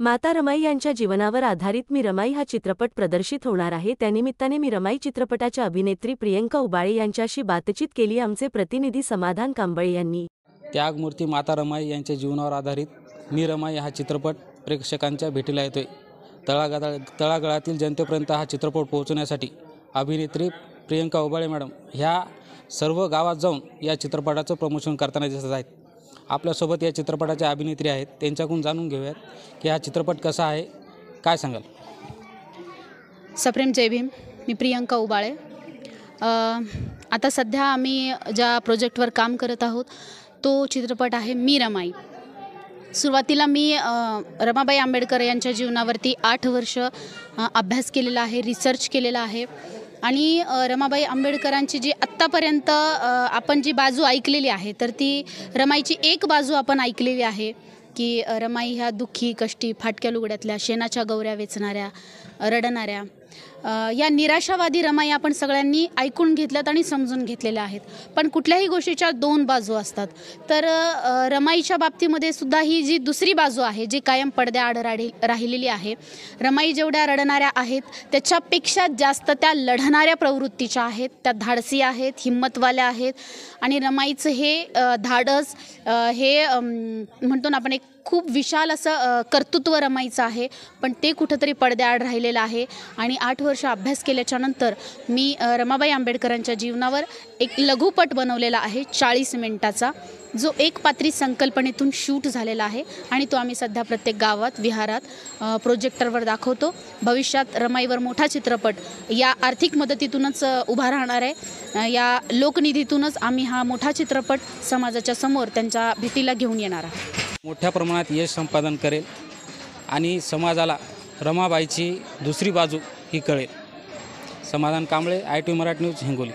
माता रमाई यांच्या जीवनावर आधारित मी रमाई हा चित्रपट प्रदर्शित होणार आहे। त्यानिमित्ताने मी रमाई चित्रपटाच्या अभिनेत्री प्रियंका उबाळे यांच्याशी बातचीत केली। आमचे प्रतिनिधी समाधान कांबळे यांनी त्यागमूर्ती माता रमाई यांच्या जीवनावर आधारित मी रमाई हा चित्रपट प्रेक्षकांच्या भेटीला येतोय। तळागाळातील जनतेपर्यंत हा चित्रपट पोहोचवण्यासाठी अभिनेत्री प्रियंका उबाळे मॅडम ह्या सर्व गावात जाऊन या चित्रपटाचं प्रमोशन करताना दिसत आहेत। आपल्यासोबत या चित्रपटाच्या अभिनेत्री आहेत, त्यांच्याकडून जाणून घेऊयात की हा चित्रपट कसा आहे, काय सांगाल? सप्रेम जय भीम। मी प्रियंका उबाळे। आता सध्या आम्ही ज्या प्रोजेक्टवर काम करत आहोत तो चित्रपट आहे मी रमाई। सुरुवातीला मी रमाबाई आंबेडकर यांच्या जीवनावरती 8 वर्ष अभ्यास केलेला आहे, रिसर्च केलेला आहे आणि रमाबाई आंबेडकरांची जी आत्तापर्यंत आपण जी बाजू ऐकलेली आहे तर ती रमाईची एक बाजू आपण ऐकलेली आहे की रमाई ह्या दुःखी, कष्टी, फाटक्या लुगड्यातल्या, शेणाच्या गौऱ्या वेचणाऱ्या, रडणाऱ्या या निराशावादी रमाई आपण सगळ्यांनी ऐकून घेतल्यात आणि समजून घेतलेल्या आहेत। पण कुठल्याही गोष्टीच्या 2 बाजू असतात। तर रमाईच्या बाबतीमध्ये सुद्धा ही जी दुसरी बाजू आहे जी कायम पडद्याआड राहिलेली आहे। रमाई जेवढ्या रडणाऱ्या आहेत त्याच्यापेक्षा जास्त त्या लढणाऱ्या प्रवृत्तीच्या आहेत, त्या धाडसी आहेत, हिम्मतवाल्या आहेत आणि रमाईचं हे धाडस हे म्हणतो ना आपण एक खूप विशाल असं कर्तृत्व रमाईचं आहे, पण ते कुठंतरी पडद्याआड राहिलेलं आहे। आणि 8 वर्ष अभ्यास केल्याच्या नंतर मी रमाबाई आंबेडकरांच्या जीवनावर एक लघुपट बनवलेला आहे 40 मिनिटाचा, जो एक पात्री संकल्पनेतून शूट झालेला आहे आणि तो आम्ही सध्या प्रत्येक गावात, विहारात प्रोजेक्टरवर दाखवतो। भविष्यात रमाईवर मोठा चित्रपट या आर्थिक मदतीतूनच उभा राहणार आहे। या लोकनिधीतूनच आम्ही हा मोठा चित्रपट समाजाच्या समोर त्यांच्या भेटीला घेऊन येणार आहोत। मोठ्या प्रमाणात यश संपादन करेल आणि समाजाला रमाबाईची दुसरी बाजू ही कळेल। समाधान कांबळे, ITV मराठी न्यूज, हिंगोली।